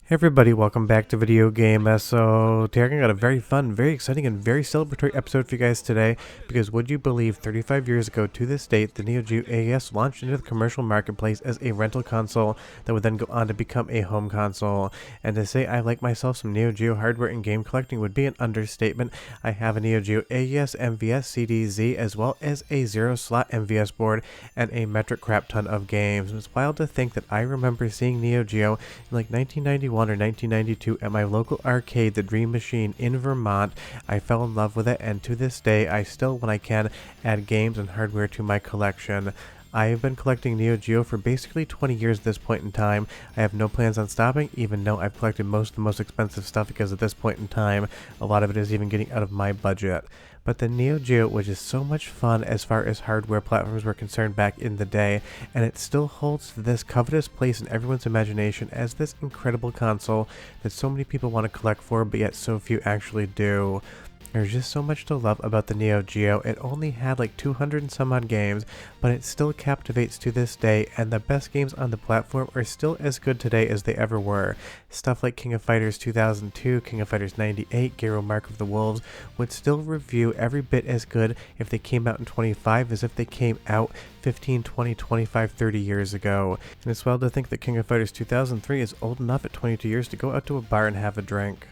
Hey everybody, welcome back to Video Game AES. So today I got a very fun, very exciting, and very celebratory episode for you guys today, because would you believe 35 years ago to this date, the Neo Geo AES launched into the commercial marketplace as a rental console that would then go on to become a home console. And to say I like myself some Neo Geo hardware and game collecting would be an understatement. I have a Neo Geo AES MVS CDZ as well as a zero-slot MVS board and a metric crap ton of games. And it's wild to think that I remember seeing Neo Geo in like 1991 or 1992 at my local arcade, the Dream Machine in Vermont. I fell in love with it, and to this day I still, when I can, add games and hardware to my collection. I have been collecting Neo Geo for basically 20 years at this point in time. I have no plans on stopping, even though I've collected most of the most expensive stuff, because at this point in time a lot of it is even getting out of my budget. But the Neo Geo was just so much fun as far as hardware platforms were concerned back in the day, and it still holds this covetous place in everyone's imagination as this incredible console that so many people want to collect for, but yet so few actually do. There's just so much to love about the Neo Geo. It only had like 200 and some odd games, but it still captivates to this day, and the best games on the platform are still as good today as they ever were. Stuff like King of Fighters 2002, King of Fighters 98, Garo Mark of the Wolves would still review every bit as good if they came out in 25 as if they came out 15, 20, 25, 30 years ago. And it's wild to think that King of Fighters 2003 is old enough at 22 years to go out to a bar and have a drink.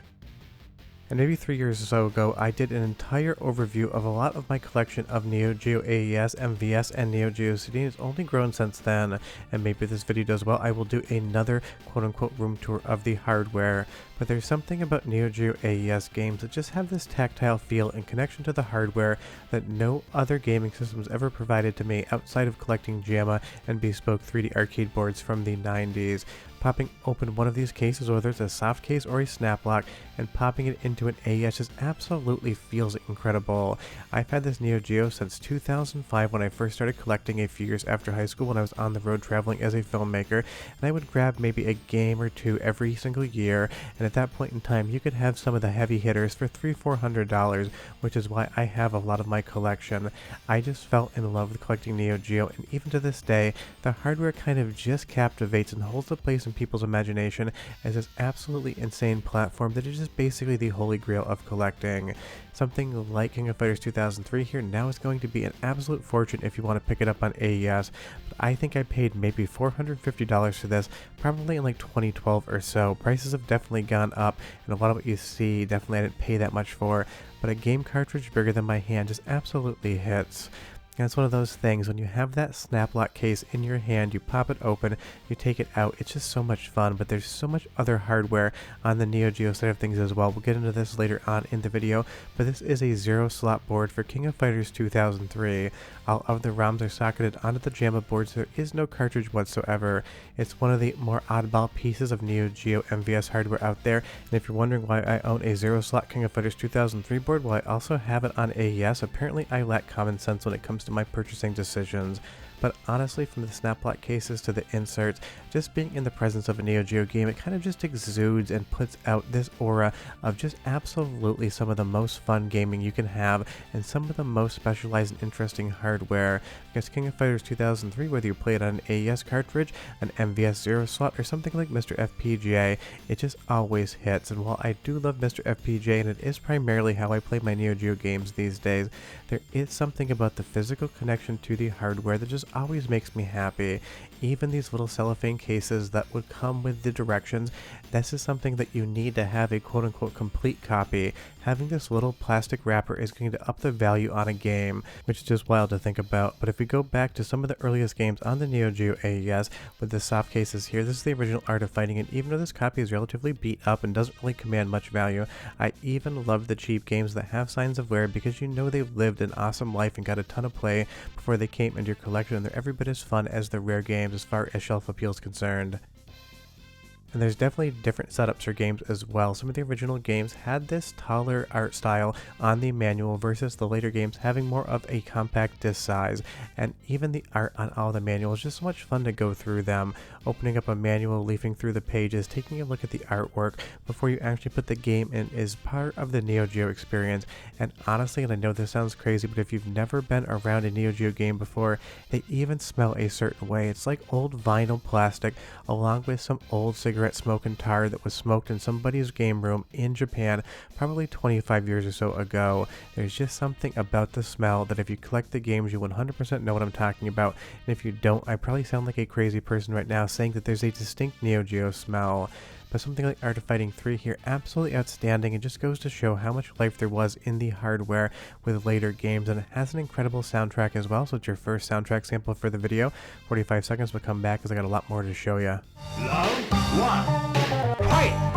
And maybe 3 years or so ago, I did an entire overview of a lot of my collection of Neo Geo AES, MVS, and Neo Geo CD. It's only grown since then, and maybe this video does well, I will do another quote-unquote room tour of the hardware. But there's something about Neo Geo AES games that just have this tactile feel and connection to the hardware that no other gaming systems ever provided to me outside of collecting JAMA and bespoke 3D arcade boards from the 90s. Popping open one of these cases, whether it's a soft case or a snap lock, and popping it into an AES just absolutely feels incredible. I've had this Neo Geo since 2005 when I first started collecting a few years after high school when I was on the road traveling as a filmmaker, and I would grab maybe a game or two every single year, and at that point in time you could have some of the heavy hitters for $300-400, which is why I have a lot of my collection. I just fell in love with collecting Neo Geo, and even to this day the hardware kind of just captivates and holds a place in people's imagination as this absolutely insane platform that is just basically the holy grail of collecting. Something like King of Fighters 2003 here now is going to be an absolute fortune if you want to pick it up on AES, but I think I paid maybe $450 for this, probably in like 2012 or so. Prices have definitely gone up, and a lot of what you see definitely I didn't pay that much for, but a game cartridge bigger than my hand just absolutely hits. And it's one of those things, when you have that snap lock case in your hand, you pop it open, you take it out, it's just so much fun. But there's so much other hardware on the Neo Geo side of things as well. We'll get into this later on in the video, but this is a zero slot board for King of Fighters 2003. All of the ROMs are socketed onto the JAMA board, so there is no cartridge whatsoever. It's one of the more oddball pieces of Neo Geo MVS hardware out there, and if you're wondering why I own a zero slot King of Fighters 2003 board while I also have it on AES, apparently I lack common sense when it comes to my purchasing decisions. But honestly, from the snap lock cases to the inserts, just being in the presence of a Neo Geo game, it kind of just exudes and puts out this aura of just absolutely some of the most fun gaming you can have and some of the most specialized and interesting hardware. Because King of Fighters 2003, whether you play it on an AES cartridge, an MVS zero slot, or something like MiSTer FPGA, it just always hits. And while I do love MiSTer FPGA, and it is primarily how I play my Neo Geo games these days, there is something about the physical connection to the hardware that just always makes me happy. Even these little cellophane cases that would come with the directions, this is something that you need to have a quote-unquote complete copy. Having this little plastic wrapper is going to up the value on a game, which is just wild to think about. But if we go back to some of the earliest games on the Neo Geo AES with the soft cases here, this is the original Art of Fighting, and even though this copy is relatively beat up and doesn't really command much value, I even love the cheap games that have signs of wear, because you know they've lived an awesome life and got a ton of play before they came into your collection, and they're every bit as fun as the rare games as far as shelf appeal is concerned. And there's definitely different setups for games as well. Some of the original games had this taller art style on the manual versus the later games having more of a compact disc size. And even the art on all the manuals, just so much fun to go through them. Opening up a manual, leafing through the pages, taking a look at the artwork before you actually put the game in is part of the Neo Geo experience. And honestly, and I know this sounds crazy, but if you've never been around a Neo Geo game before, they even smell a certain way. It's like old vinyl plastic along with some old cigarette cigarette smoke and tar that was smoked in somebody's game room in Japan probably 25 years or so ago. There's just something about the smell that if you collect the games, you 100% know what I'm talking about. And if you don't, I probably sound like a crazy person right now saying that there's a distinct Neo Geo smell. But something like Art of Fighting 3 here, absolutely outstanding. It just goes to show how much life there was in the hardware with later games, and it has an incredible soundtrack as well. So it's your first soundtrack sample for the video. 45 seconds, but come back because I got a lot more to show you. Round 1, fight!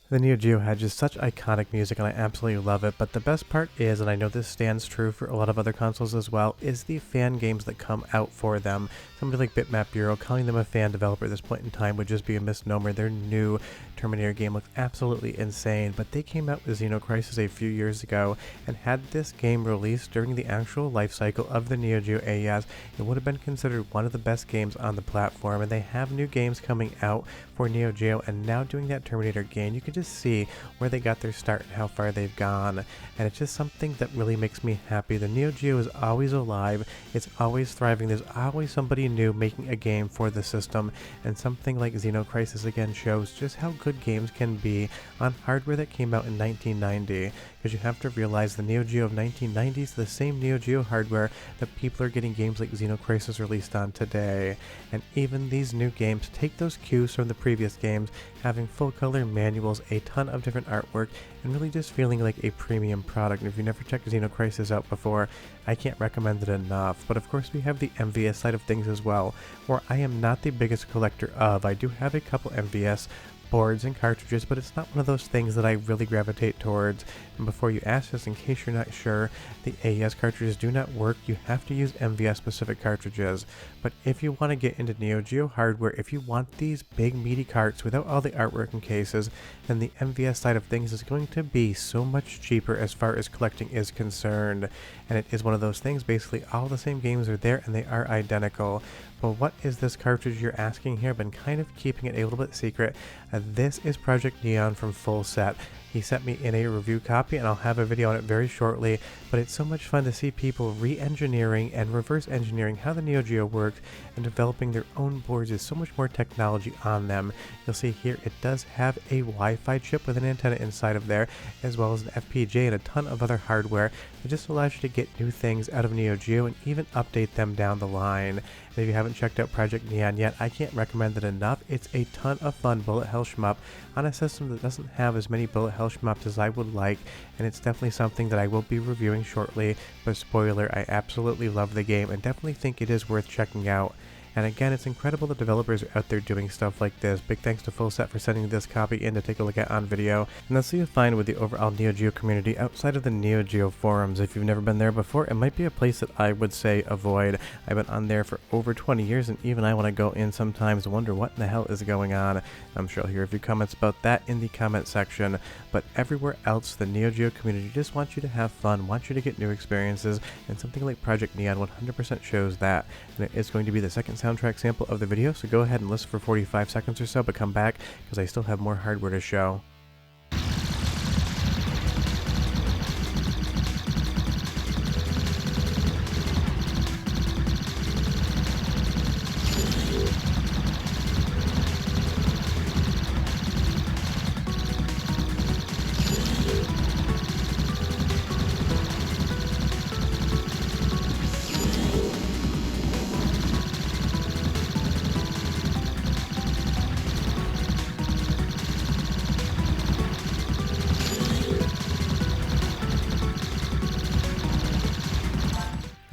The Neo Geo had just such iconic music and I absolutely love it, but the best part is, and I know this stands true for a lot of other consoles as well, is the fan games that come out for them. Somebody like Bitmap Bureau, calling them a fan developer at this point in time would just be a misnomer. Their new Terminator game looks absolutely insane, but they came out with Xeno Crisis a few years ago, and had this game released during the actual life cycle of the Neo Geo AES, it would have been considered one of the best games on the platform. And they have new games coming out for Neo Geo, and now doing that Terminator game, you can just see where they got their start and how far they've gone, and it's just something that really makes me happy. The Neo Geo is always alive, it's always thriving, there's always somebody new making a game for the system, and something like Xeno Crisis again shows just how good games can be on hardware that came out in 1990, because you have to realize the Neo Geo of 1990 is the same Neo Geo hardware that people are getting games like Xeno Crisis released on today, and even these new games take those cues from the previous games, having full color manuals, a ton of different artwork, and really just feeling like a premium product. And if you never checked Xeno Crisis out before, I can't recommend it enough. But of course we have the MVS side of things as well, where I am not the biggest collector of. I do have a couple MVS boards and cartridges, but it's not one of those things that I really gravitate towards. And before you ask this, in case you're not sure, the AES cartridges do not work. You have to use MVS specific cartridges. But if you want to get into Neo Geo hardware, if you want these big meaty carts without all the artwork and cases, then the MVS side of things is going to be so much cheaper as far as collecting is concerned. And it is one of those things, basically all the same games are there and they are identical. But what is this cartridge you're asking here? I've been kind of keeping it a little bit secret. This is Project Neon from Full Set. He sent me in a review copy and I'll have a video on it very shortly, but it's so much fun to see people re-engineering and reverse engineering how the Neo Geo worked and developing their own boards with so much more technology on them. You'll see here it does have a Wi-Fi chip with an antenna inside of there, as well as an FPGA and a ton of other hardware that just allows you to get new things out of Neo Geo and even update them down the line. And if you haven't checked out Project Neon yet, I can't recommend it enough. It's a ton of fun bullet hell shmup on a system that doesn't have as many bullet hell shmups as I would like, and it's definitely something that I will be reviewing shortly. But spoiler, I absolutely love the game and definitely think it is worth checking out. And again, it's incredible that developers are out there doing stuff like this. Big thanks to Full Set for sending this copy in to take a look at on video. And that's what you'll find with the overall Neo Geo community outside of the Neo Geo forums. If you've never been there before, it might be a place that I would say avoid. I've been on there for over 20 years and even I want to go in sometimes and wonder what in the hell is going on. I'm sure I'll hear a few comments about that in the comment section. But everywhere else, the Neo Geo community just wants you to have fun, wants you to get new experiences, and something like Project Neon 100% shows that. And it is going to be the second soundtrack sample of the video, so go ahead and listen for 45 seconds or so, but come back because I still have more hardware to show.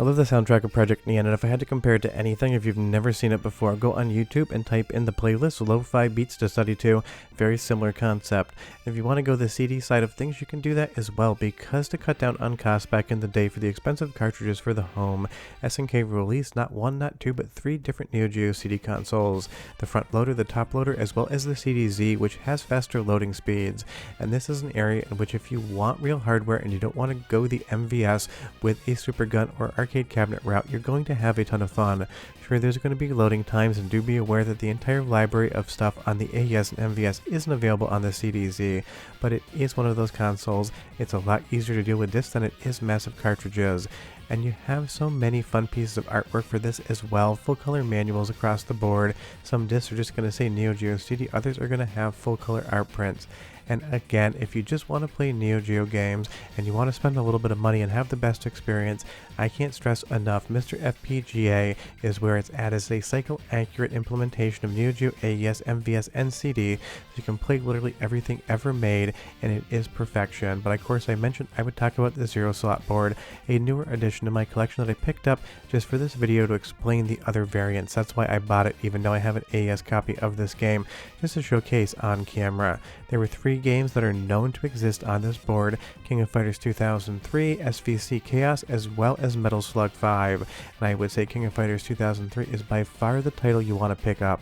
I love the soundtrack of Project Neon, and if I had to compare it to anything, if you've never seen it before, go on YouTube and type in the playlist Lo-Fi Beats to Study To. Very similar concept. And if you want to go the CD side of things, you can do that as well, because to cut down on costs back in the day for the expensive cartridges for the home, SNK released not one, not two, but three different Neo Geo CD consoles. The front loader, the top loader, as well as the CDZ, which has faster loading speeds. And this is an area in which if you want real hardware and you don't want to go the MVS with a super gun or arcade arcade cabinet route, you're going to have a ton of fun. Sure, there's going to be loading times, and do be aware that the entire library of stuff on the AES and MVS isn't available on the CDZ, but it is one of those consoles. It's a lot easier to deal with discs than it is massive cartridges. And you have so many fun pieces of artwork for this as well, full color manuals across the board. Some discs are just going to say Neo Geo CD, others are going to have full color art prints. And again, if you just want to play Neo Geo games and you want to spend a little bit of money and have the best experience, I can't stress enough, MiSTer FPGA is where it's at as a cycle-accurate implementation of Neo Geo AES, MVS, and CD, so you can play literally everything ever made, and it is perfection. But of course, I mentioned I would talk about the Zero Slot board, a newer addition to my collection that I picked up just for this video to explain the other variants. That's why I bought it, even though I have an AES copy of this game, just to showcase on camera. There were 3 games that are known to exist on this board: King of Fighters 2003, SVC Chaos, as well as Metal Slug 5. And I would say King of Fighters 2003 is by far the title you want to pick up.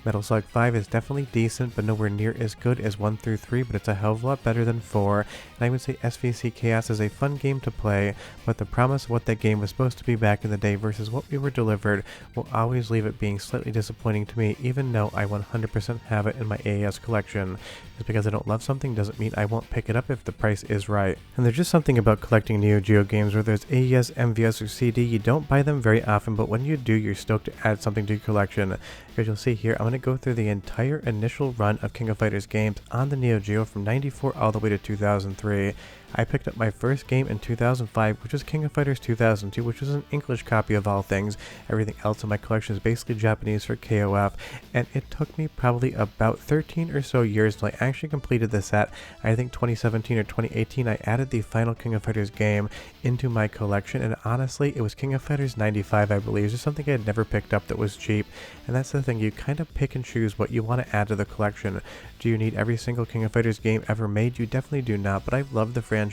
Metal Slug 5 is definitely decent, but nowhere near as good as 1 through 3, but it's a hell of a lot better than 4. And I would say SVC Chaos is a fun game to play, but the promise of what that game was supposed to be back in the day versus what we were delivered will always leave it being slightly disappointing to me, even though I 100% have it in my AES collection. Just because I don't love something doesn't mean I won't pick it up if the price is right. And there's just something about collecting Neo Geo games, whether it's AES, MVS, or CD, you don't buy them very often, but when you do, you're stoked to add something to your collection. As you'll see here, I'm going to go through the entire initial run of King of Fighters games on the Neo Geo from 94 all the way to 2003. I picked up my first game in 2005, which was King of Fighters 2002, which was an English copy of all things. Everything else in my collection is basically Japanese for KOF, and it took me probably about 13 or so years until I actually completed the set. I think 2017 or 2018 I added the final King of Fighters game into my collection, and honestly, it was King of Fighters 95, I believe. It's just something I had never picked up that was cheap, and that's the thing, you kind of pick and choose what you want to add to the collection. Do you need every single King of Fighters game ever made? You definitely do not, but I love the franchise.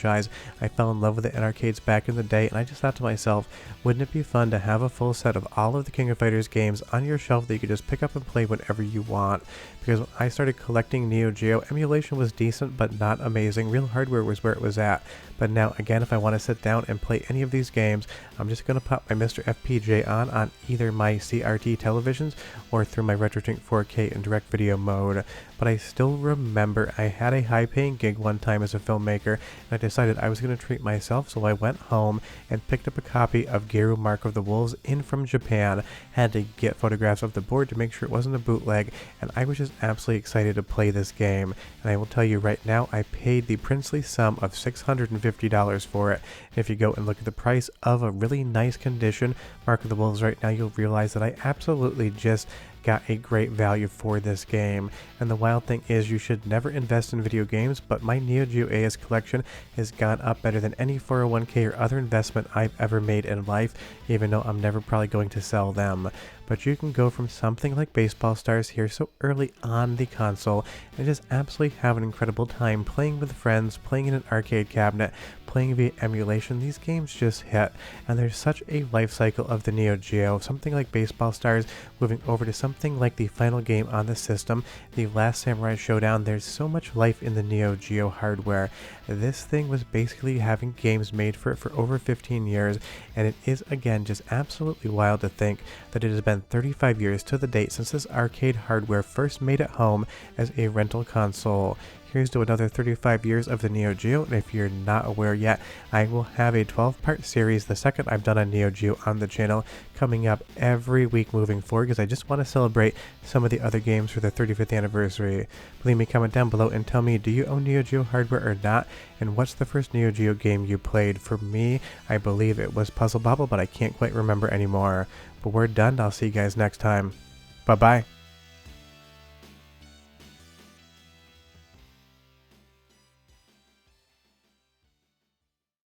I fell in love with it in arcades back in the day, and I just thought to myself, wouldn't it be fun to have a full set of all of the King of Fighters games on your shelf that you could just pick up and play whenever you want? Because when I started collecting Neo Geo, emulation was decent but not amazing. Real hardware was where it was at. But now, again, if I want to sit down and play any of these games, I'm just going to pop my MiSTer FPGA on either my CRT televisions or through my RetroTink 4K in direct video mode. But I still remember I had a high-paying gig one time as a filmmaker, and I decided I was going to treat myself, so I went home and picked up a copy of Geru Mark of the Wolves in from Japan. Had to get photographs of the board to make sure it wasn't a bootleg, and I was just absolutely excited to play this game. And I will tell you right now, I paid the princely sum of $650 for it. And if you go and look at the price of a really nice condition Mark of the Wolves right now, you'll realize that I absolutely just got a great value for this game. And the wild thing is, you should never invest in video games, but my Neo Geo AES collection has gone up better than any 401k or other investment I've ever made in life, even though I'm never probably going to sell them. But you can go from something like Baseball Stars here so early on the console and just absolutely have an incredible time playing with friends, playing in an arcade cabinet, playing via emulation. These games just hit, and there's such a life cycle of the Neo Geo. Something like Baseball Stars moving over to something like the final game on the system, the Last Samurai Showdown. There's so much life in the Neo Geo hardware. This thing was basically having games made for it for over 15 years, and it is again just absolutely wild to think that it has been 35 years to the date since this arcade hardware first made it home as a rental console. Here's to another 35 years of the Neo Geo, and if you're not aware yet, I will have a 12-part series, the second I've done on Neo Geo on the channel, coming up every week moving forward, because I just want to celebrate some of the other games for their 35th anniversary. Leave me a comment down below and tell me, do you own Neo Geo hardware or not, and what's the first Neo Geo game you played? For me, I believe it was Puzzle Bobble, but I can't quite remember anymore. But we're done. I'll see you guys next time. Bye-bye.